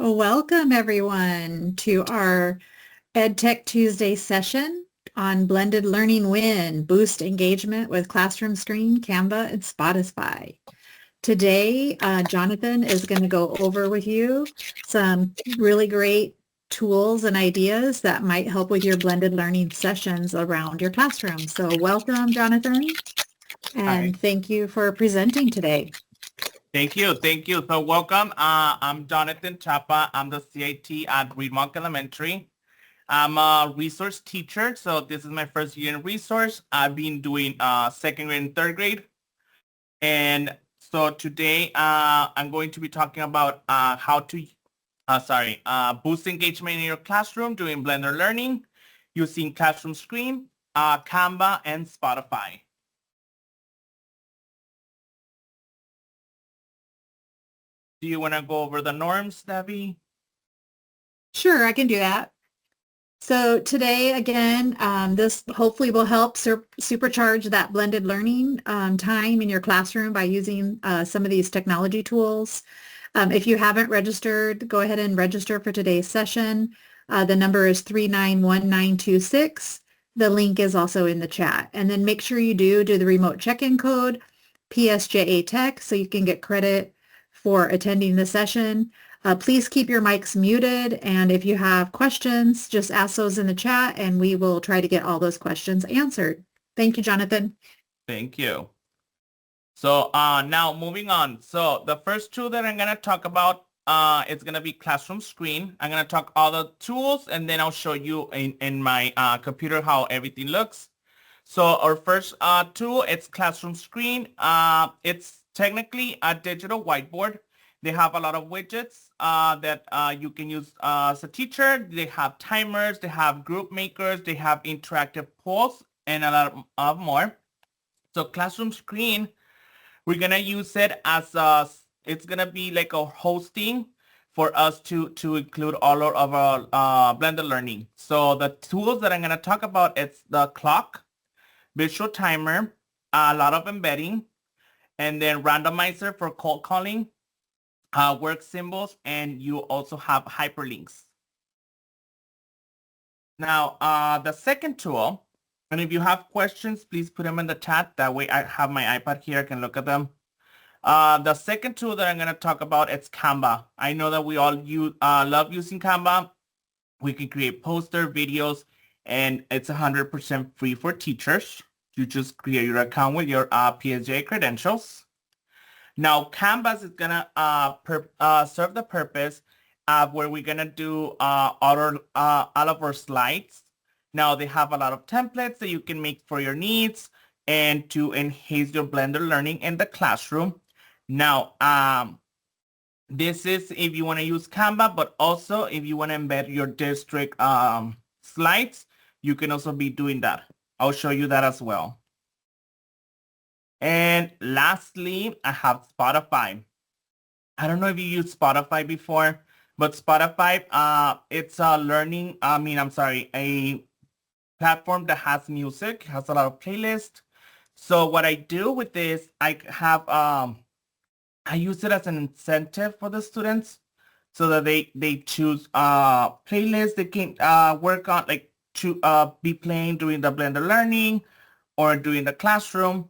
Welcome everyone to our EdTech Tuesday session on blended learning win, boost engagement with Classroomscreen, Canva, and Spotify. Today, Jonathan is going to go over with you some really great tools and ideas that might help with your blended learning sessions around your classroom. So welcome, Jonathan, Hi. and thank you for presenting today. Thank you. Thank you. So welcome. I'm Jonathan Chapa. I'm the CIT at Reedmonk Elementary. I'm a resource teacher. So this is my first year in resource. I've been doing second grade and third grade. And so today I'm going to be talking about how to boost engagement in your classroom doing Blender Learning using Classroomscreen, Canva, and Spotify. Do you want to go over the norms, Debbie? Sure, I can do that. So today, again, this hopefully will help supercharge that blended learning time in your classroom by using some of these technology tools. If you haven't registered, go ahead and register for today's session. The number is 391926. The link is also in the chat. And then make sure you do the remote check-in code, PSJA Tech, so you can get credit for attending the session. Please keep your mics muted, and if you have questions, just ask those in the chat, and we will try to get all those questions answered. Thank you, Jonathan. Thank you. So now moving on. So the first tool that I'm going to talk about is going to be Classroomscreen. I'm going to talk all the tools, and then I'll show you in my computer how everything looks. So our first tool, it's Classroomscreen. It's technically a digital whiteboard. They have a lot of widgets that you can use as a teacher. They have timers, they have group makers, they have interactive polls, and a lot of more. So Classroomscreen, we're gonna use it as it's gonna be like a hosting for us to include all of our Blender learning. So the tools that I'm gonna talk about, it's the clock, visual timer, a lot of embedding, and then randomizer for cold calling, work symbols, and you also have hyperlinks. Now, the second tool, and if you have questions, please put them in the chat. That way I have my iPad here, I can look at them. The second tool that I'm going to talk about is Canva. I know that we all love using Canva. We can create poster videos, and it's 100% free for teachers. You just create your account with your PSJA credentials. Now, Canvas is gonna serve the purpose of where we're gonna do all of our slides. Now, they have a lot of templates that you can make for your needs and to enhance your Blender learning in the classroom. Now, this is if you want to use Canva, but also if you want to embed your district slides, you can also be doing that. I'll show you that as well. And lastly, I have Spotify. I don't know if you used Spotify before, but Spotify, it's a a platform that has music, has a lot of playlists. So what I do with this, I have, I use it as an incentive for the students so that they choose playlists they can work on, like to be playing during the Blender learning or during the classroom.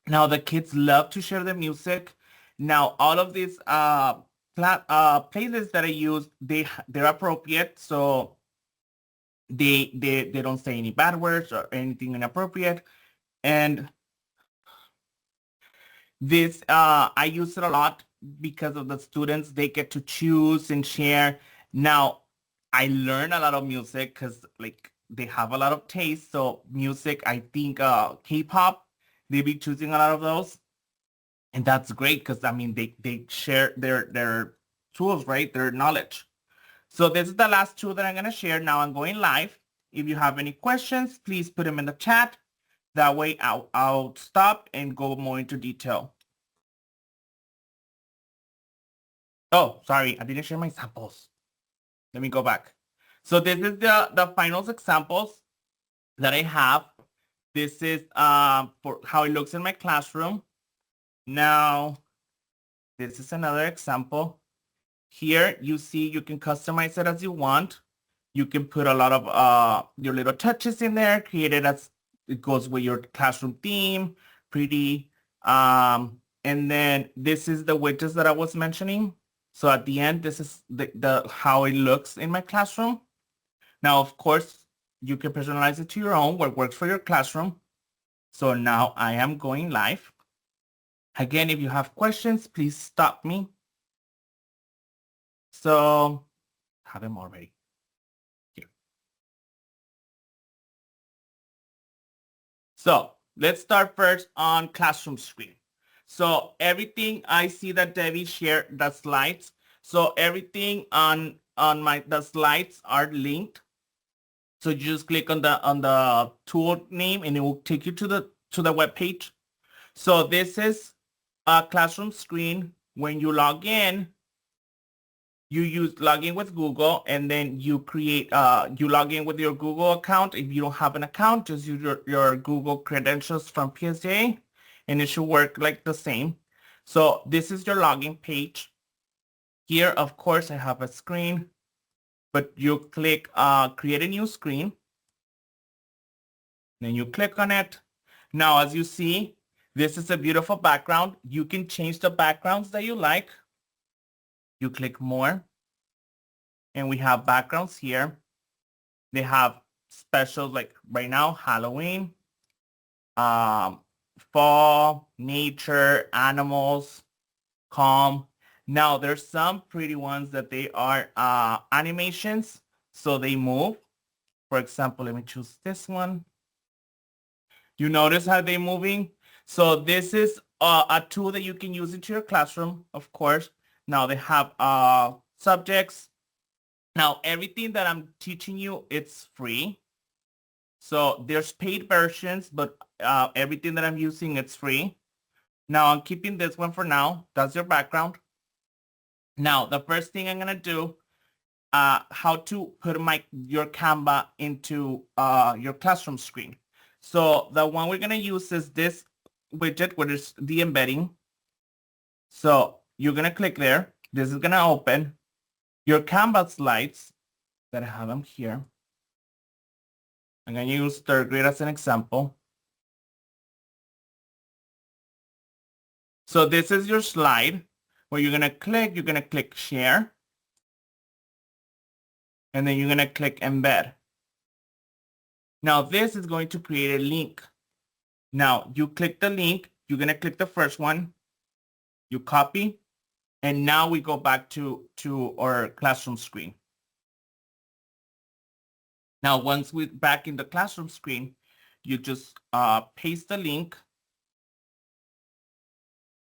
Now the kids love to share the music. Now all of these playlists that I use, they're appropriate, so they don't say any bad words or anything inappropriate. And this I use it a lot because of the students. They get to choose and share. Now I learn a lot of music because like they have a lot of taste. So music, I think K-pop, they be choosing a lot of those, and that's great because I mean they share their tools, right? Their knowledge. So this is the last tool that I'm going to share. Now I'm going live. If you have any questions, please put them in the chat. That way I'll stop and go more into detail. Oh, sorry, I didn't share my samples. Let me go back. So this is the finals examples that I have. This is for how it looks in my classroom. Now, this is another example. Here you see you can customize it as you want. You can put a lot of your little touches in there, create it as it goes with your classroom theme, pretty. And then this is the widgets that I was mentioning. So at the end, this is the how it looks in my classroom. Now, of course, you can personalize it to your own, what works for your classroom. So now I am going live. Again, if you have questions, please stop me. So have them already here. So let's start first on classroom screen. So everything I see that Debbie shared, the slides. So everything on the slides are linked. So you just click on the tool name and it will take you to the web page. So this is a classroom screen. When you log in, you log in with Google, and then you create you log in with your Google account. If you don't have an account, just use your Google credentials from PSJA and it should work like the same. So this is your login page. Here, of course, I have a screen, but you click create a new screen. Then you click on it. Now, as you see, this is a beautiful background. You can change the backgrounds that you like. You click more, and we have backgrounds here. They have specials like right now, Halloween, fall, nature, animals, calm. Now, there's some pretty ones that they are animations, so they move. For example, let me choose this one. You notice how they're moving? So this is a tool that you can use into your classroom, of course. Now they have subjects. Now everything that I'm teaching you, it's free. So there's paid versions, but everything that I'm using, it's free. Now I'm keeping this one for now. That's your background. Now the first thing I'm gonna do, how to put your Canva into your classroom screen. So the one we're gonna use is this widget, which is the embedding. So you're gonna click there. This is gonna open your Canva slides that I have them here. I'm gonna use third grade as an example. So this is your slide where you're gonna click share, and then you're gonna click embed. Now this is going to create a link. Now you click the link, you're gonna click the first one, you copy, and now we go back to our classroom screen. Now once we're back in the classroom screen, you just paste the link,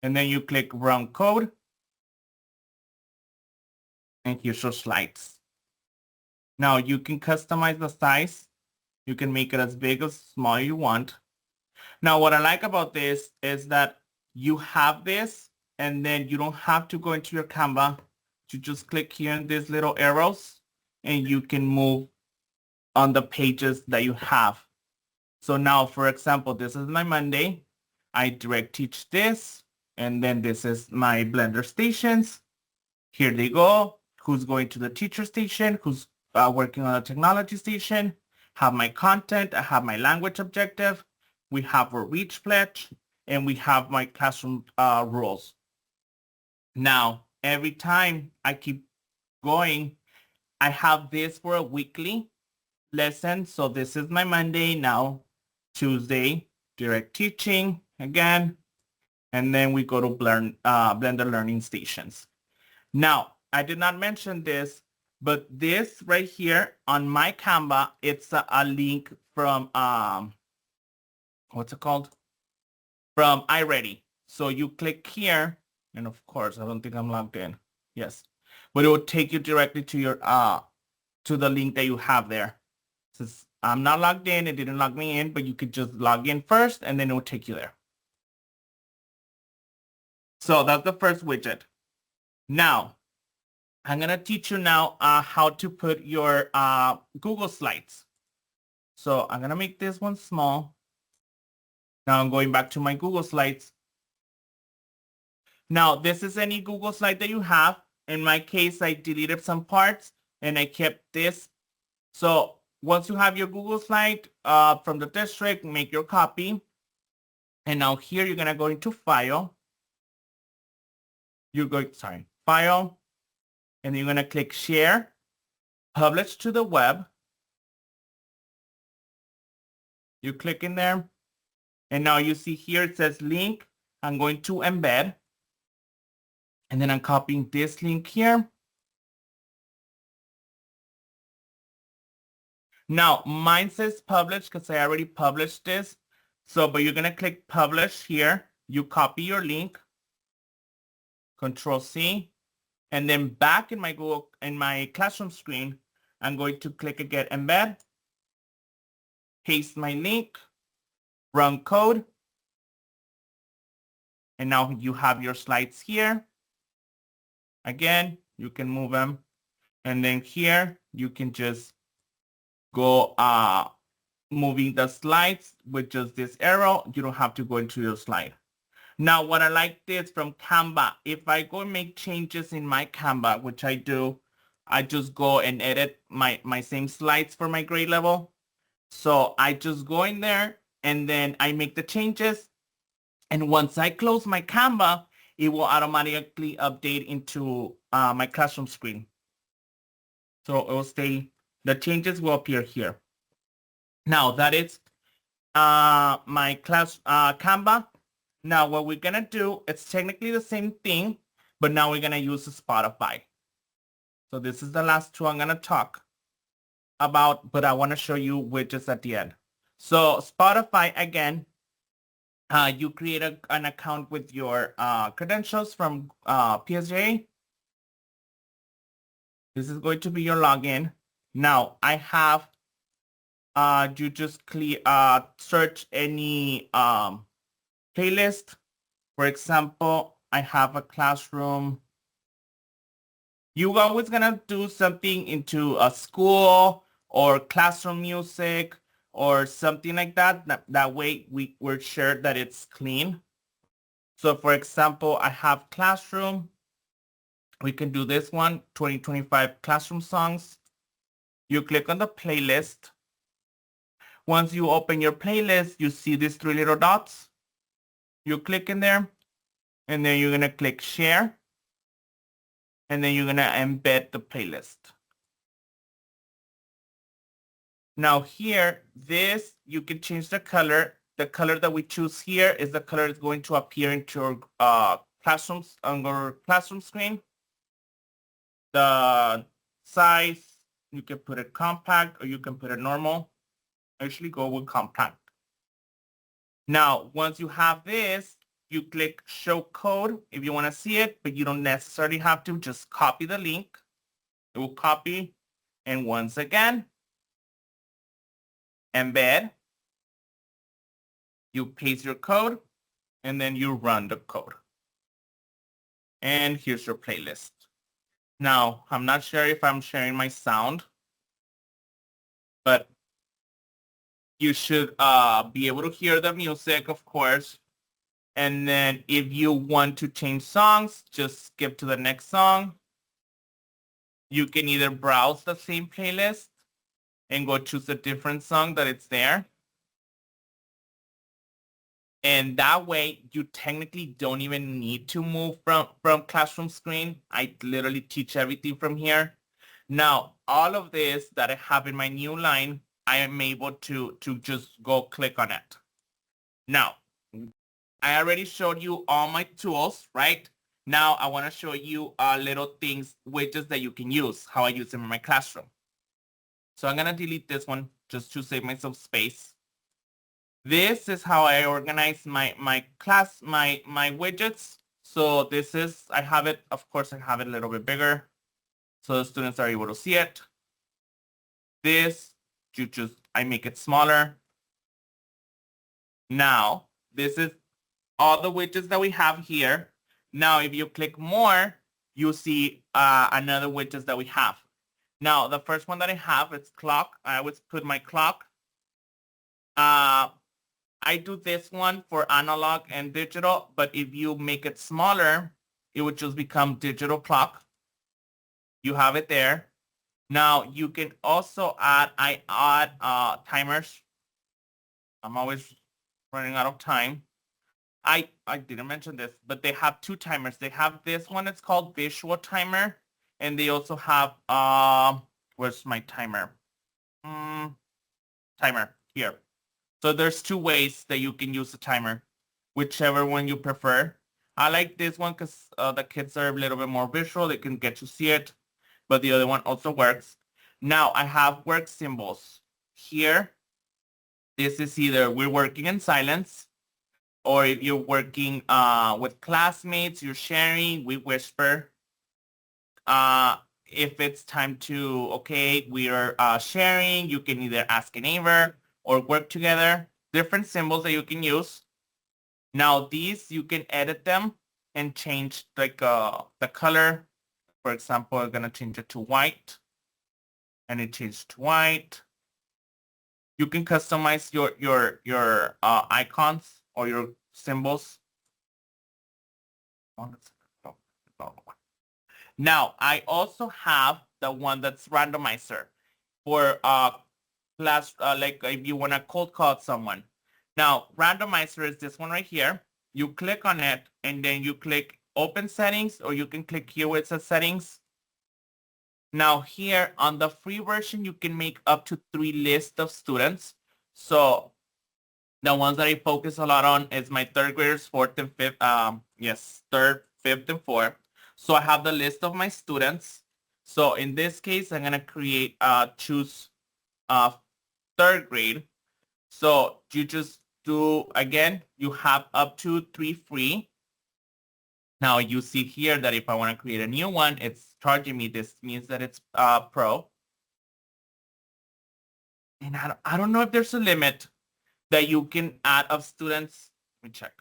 and then you click run code, and here's your slides. Now you can customize the size. You can make it as big or small you want. Now what I like about this is that you have this, and then you don't have to go into your Canva. You just click here in these little arrows, and you can move on the pages that you have. So now, for example, this is my Monday. I direct teach this, and then this is my Blender stations. Here they go. Who's going to the teacher station? Who's working on a technology station? Have my content. I have my language objective. We have our reach pledge, and we have my classroom rules. Now, every time I keep going, I have this for a weekly lesson. So this is my Monday. Now, Tuesday, direct teaching again. And then we go to Blender Learning Stations. Now, I did not mention this, but this right here on my Canva, it's a link from, what's it called? From iReady. So you click here, and of course, I don't think I'm logged in. Yes, but it will take you directly to your to the link that you have there. Since I'm not logged in, it didn't log me in, but you could just log in first, and then it will take you there. So that's the first widget. Now, I'm gonna teach you now how to put your Google Slides. So I'm gonna make this one small. Now I'm going back to my Google Slides. Now, this is any Google slide that you have. in my case, I deleted some parts and I kept this. So once you have your Google slide from the district, make your copy. And now here you're gonna go into File. File, and you're gonna click Share, Publish to the Web. You click in there, and now you see here it says link. I'm going to embed, and then I'm copying this link here. Now mine says publish because I already published this. So, but you're gonna click publish here. You copy your link, Control C, and then back in my classroom screen, I'm going to click again embed, paste my link, run code, and now you have your slides here. Again, you can move them, and then here you can just go moving the slides with just this arrow. You don't have to go into your slide. Now, what I like this from Canva, if I go and make changes in my Canva, which I do, I just go and edit my same slides for my grade level. So I just go in there and then I make the changes. And once I close my Canva, it will automatically update into my classroom screen. So it will stay, the changes will appear here. Now that is my Canva. Now what we're gonna do, it's technically the same thing, but now we're gonna use Spotify. So this is the last two I'm gonna talk about, but I wanna show you widgets at the end. So Spotify, again, you create an account with your credentials from PSJA. This is going to be your login. Now I have, you just search any playlist. For example, I have a classroom. You're always gonna do something into a school or classroom music or something like that. That way we're sure that it's clean. So for example, I have classroom. We can do this one, 2025 classroom songs. You click on the playlist. Once you open your playlist, you see these three little dots. You click in there, and then you're gonna click share, and then you're gonna embed the playlist. Now here, you can change the color. The color that we choose here is the color that's going to appear into your classrooms on your classroom screen. The size, you can put it compact or you can put it normal. I usually go with compact. Now, once you have this, you click show code if you want to see it, but you don't necessarily have to. Just copy the link. It will copy. And once again, embed. You paste your code and then you run the code. And here's your playlist. Now, I'm not sure if I'm sharing my sound, but you should be able to hear the music, of course. And then if you want to change songs, just skip to the next song. You can either browse the same playlist and go choose a different song that it's there. And that way, you technically don't even need to move from classroom screen. I literally teach everything from here. Now, all of this that I have in my new line, I am able to just go click on it. Now, I already showed you all my tools, right? Now, I want to show you little things, widgets that you can use, how I use them in my classroom. So I'm going to delete this one just to save myself space. This is how I organize my widgets. So this is, I have it, of course, I have it a little bit bigger so the students are able to see it. This, I make it smaller. Now, this is all the widgets that we have here. Now, if you click more, you see another widgets that we have. Now, the first one that I have is clock. I always put my clock. I do this one for analog and digital, but if you make it smaller, it would just become digital clock. You have it there. Now you can also add, I add timers. I'm always running out of time. I didn't mention this, but they have two timers. They have this one, it's called visual timer. And they also have, where's my timer? Timer here. So there's two ways that you can use the timer, whichever one you prefer. I like this one because the kids are a little bit more visual. They can get to see it, but the other one also works. Now I have work symbols here. This is either we're working in silence, or if you're working with classmates, you're sharing, we whisper. If it's time to, okay, we are sharing, you can either ask a neighbor or work together. Different symbols that you can use. Now these, you can edit them and change like the color. For example, I'm gonna change it to white, and it changed to white. You can customize your icons or your symbols. Now I also have the one that's randomizer for class, like if you want to cold call someone. Now randomizer is this one right here. You click on it and then you click open settings, or you can click here where it says settings. Now here on the free version, you can make up to 3 lists of students. So the ones that I focus a lot on is my third graders, fourth and fifth, third, fifth, and fourth. So I have the list of my students. So in this case, I'm gonna create, choose third grade. So you just do, again, you have up to 3 free. Now you see here that if I want to create a new one, it's charging me. This means that it's pro. And I don't know if there's a limit that you can add of students. Let me check.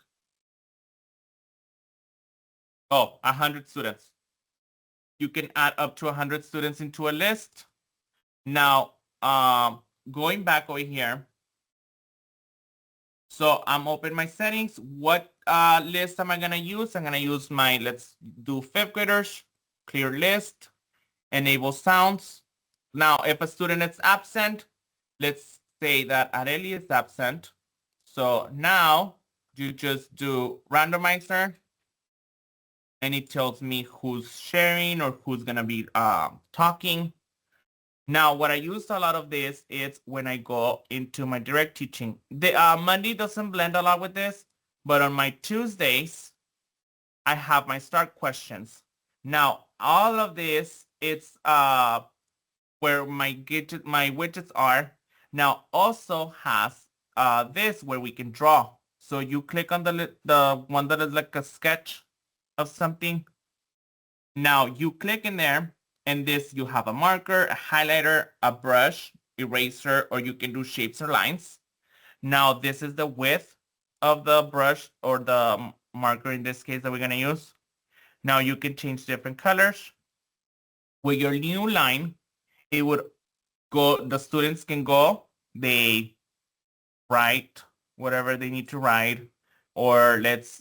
Oh, 100 students. You can add up to 100 students into a list. Now, going back over here. So I'm open my settings. What list am I going to use? I'm going to use my, let's do fifth graders, clear list, enable sounds. Now, if a student is absent, let's say that Areli is absent. So now you just do randomizer, and it tells me who's sharing or who's going to be talking. Now, what I use a lot of this is when I go into my direct teaching. The Monday doesn't blend a lot with this, but on my Tuesdays, I have my start questions. Now, all of this, it's where my widgets are. Now, also has this where we can draw. So you click on the one that is like a sketch of something. Now you click in there, and this, you have a marker, a highlighter, a brush, eraser, or you can do shapes or lines. Now this is the width of the brush or the marker in this case that we're going to use. Now you can change different colors. With your new line, it would go, the students can go, they write whatever they need to write, or let's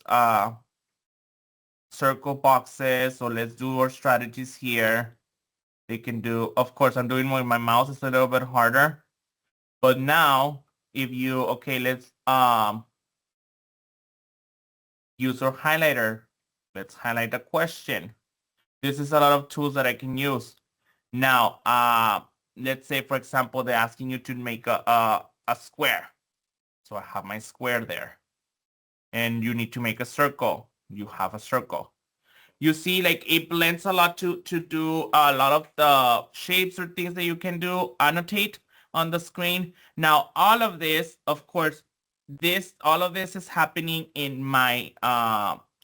circle boxes, or let's do our strategies here. They can do, of course, I'm doing with my mouse, it's a little bit harder. But now, if you, okay, let's use our highlighter. Let's highlight a question. This is a lot of tools that I can use. Now, let's say, for example, they're asking you to make a square. So I have my square there. And you need to make a circle. You have a circle. You see, like, it blends a lot to do a lot of the shapes or things that you can do, annotate on the screen. Now, all of this, of course, all of this is happening in my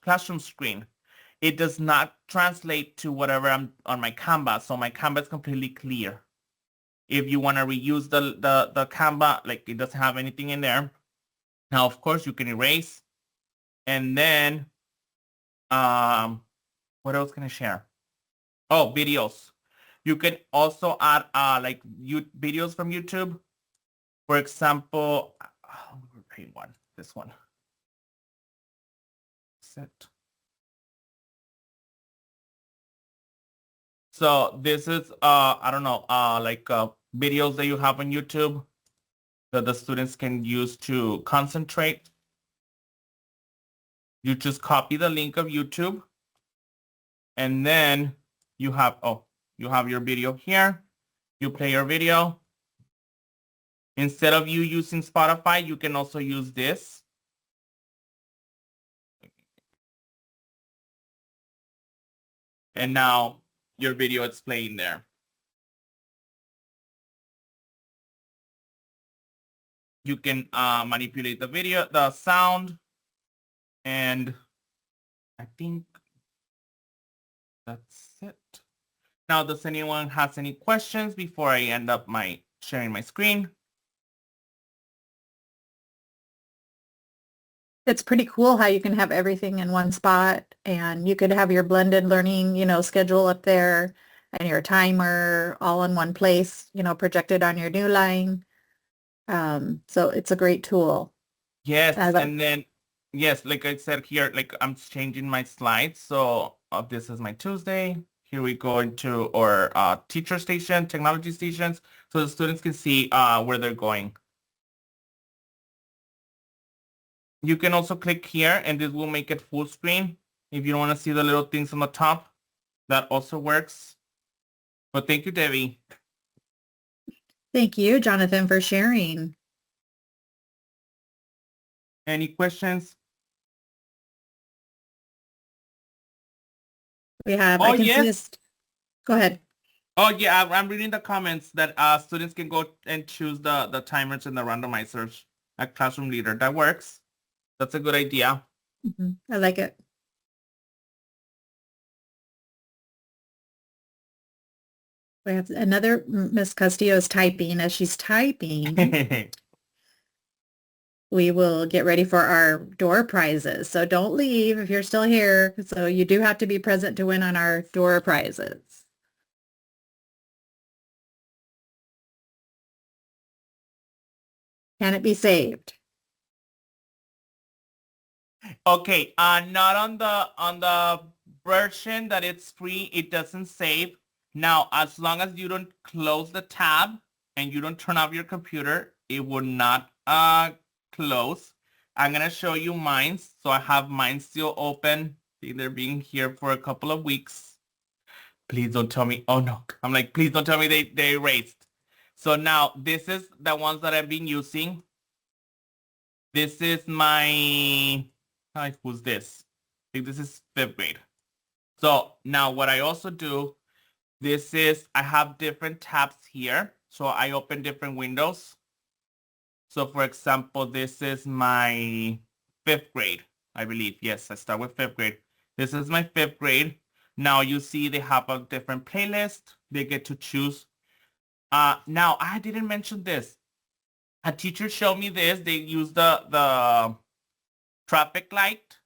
classroom screen. It does not translate to whatever I'm on my Canva. So my Canva is completely clear. If you want to reuse the Canva, like, it doesn't have anything in there. Now, of course, you can erase. And then, what else can I share? Oh, videos. You can also add like videos from YouTube. For example, one, this one. Set. So this is, I don't know, like videos that you have on YouTube that the students can use to concentrate. You just copy the link of YouTube and then you have, you have your video here. You play your video. Instead of you using Spotify, you can also use this. And now your video is playing there. You can manipulate the video, the sound, and I think that's it. Now, does anyone has any questions before I end up sharing my screen? It's pretty cool how you can have everything in one spot, and you could have your blended learning, schedule up there and your timer all in one place, projected on your new line. So it's a great tool. Yes, Like, and then, yes, like I said here, like I'm changing my slides. So this is my Tuesday. Here we go into our teacher station, technology stations, so the students can see where they're going. You can also click here and this will make it full screen. If you don't want to see the little things on the top, that also works. But thank you, Debbie. Thank you, Jonathan, for sharing. Any questions? We have, Oh, I can see yes. this. Go ahead. Oh, yeah, I'm reading the comments that students can go and choose the timers and the randomizers at Classroom Leader. That works. That's a good idea. I like it. We have another Miss Castillo is typing. As she's typing, we will get ready for our door prizes. So don't leave if you're still here. So you do have to be present to win on our door prizes. Can it be saved? Okay, not on the version that it's free, it doesn't save. Now, as long as you don't close the tab and you don't turn off your computer, it will not close. I'm gonna show you mine. So I have mine still open. They're being here for a couple of weeks. Please don't tell me. Oh no. I'm like, please don't tell me they erased. So now this is the ones that I've been using. This is my, who's this? I think this is 5th grade. So now what I also do, this is, I have different tabs here. So I open different windows. So for example, this is my 5th grade, I believe. Yes, I start with 5th grade. This is my 5th grade. Now you see they have a different playlist. They get to choose. Now I didn't mention this. A teacher showed me this. They use the traffic light.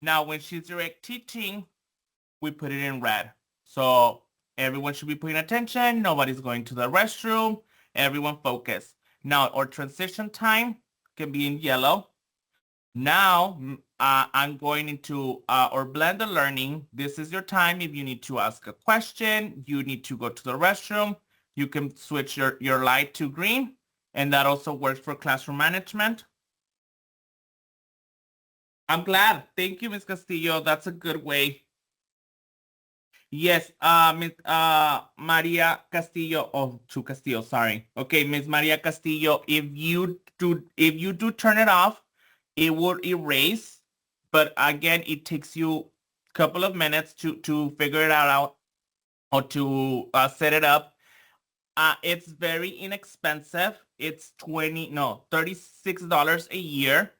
Now, when she's direct teaching, we put it in red. So everyone should be paying attention. Nobody's going to the restroom. Everyone focus. Now, our transition time can be in yellow. Now, I'm going into our blended learning. This is your time. If you need to ask a question, you need to go to the restroom, you can switch your light to green. And that also works for classroom management. I'm glad. Thank you, Ms. Castillo. That's a good way. Yes, Ms. Maria Castillo. Oh, Chu Castillo, sorry. Okay, Ms. Maria Castillo, if you do turn it off, it will erase. But again, it takes you a couple of minutes to figure it out or to set it up. It's very inexpensive. It's $36 a year.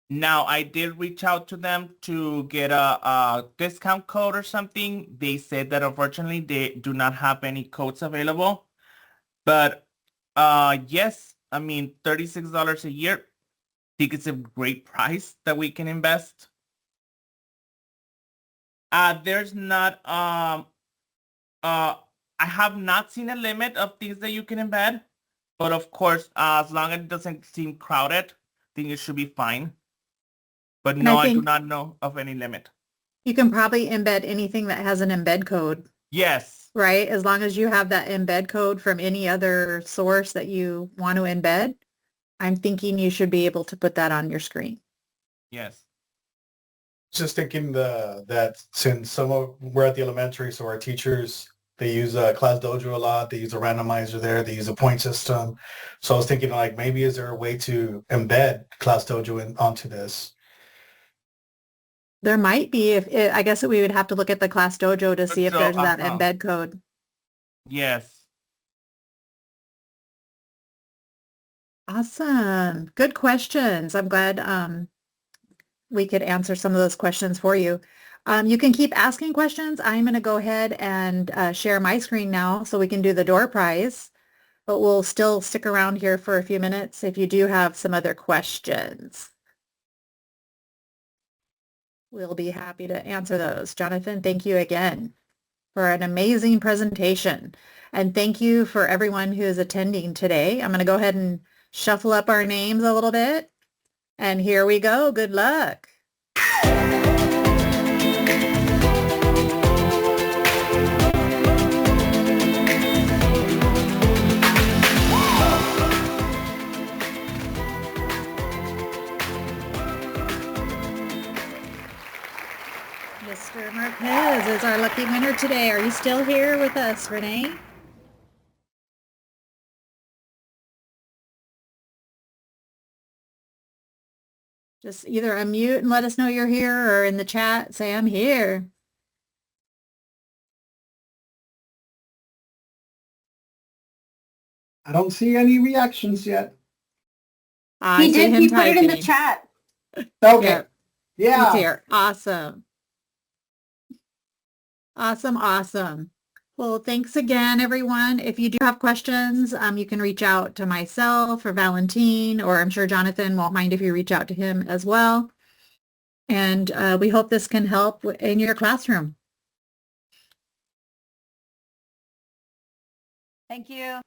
Now, I did reach out to them to get a discount code or something. They said that unfortunately they do not have any codes available. But yes, I mean, $36 a year. I think it's a great price that we can invest. There's not I have not seen a limit of things that you can embed, but of course, as long as it doesn't seem crowded, I think it should be fine. But no, I do not know of any limit. You can probably embed anything that has an embed code. Yes. right? As long as you have that embed code from any other source that you want to embed, I'm thinking you should be able to put that on your screen. Yes. Just thinking that since we're at the elementary, so our teachers, they use Class Dojo a lot. They use a randomizer there. They use a point system. So I was thinking like maybe is there a way to embed Class Dojo onto this? There might be, I guess that we would have to look at the Class Dojo to see if there's that embed code. Yes. Awesome. Good questions. I'm glad we could answer some of those questions for you. You can keep asking questions. I'm going to go ahead and share my screen now so we can do the door prize, but we'll still stick around here for a few minutes if you do have some other questions. We'll be happy to answer those. Jonathan, thank you again for an amazing presentation. And thank you for everyone who is attending today. I'm going to go ahead and shuffle up our names a little bit. And here we go. Good luck. Mr. Marquez is our lucky winner today. Are you still here with us, Renee? Just either unmute and let us know you're here, or in the chat say I'm here. I don't see any reactions yet. He did. He put it in the chat. Okay. Yeah. He's here. Awesome. Awesome. Awesome. Well, thanks again, everyone. If you do have questions, you can reach out to myself or Valentine, or I'm sure Jonathan won't mind if you reach out to him as well. And we hope this can help in your classroom. Thank you.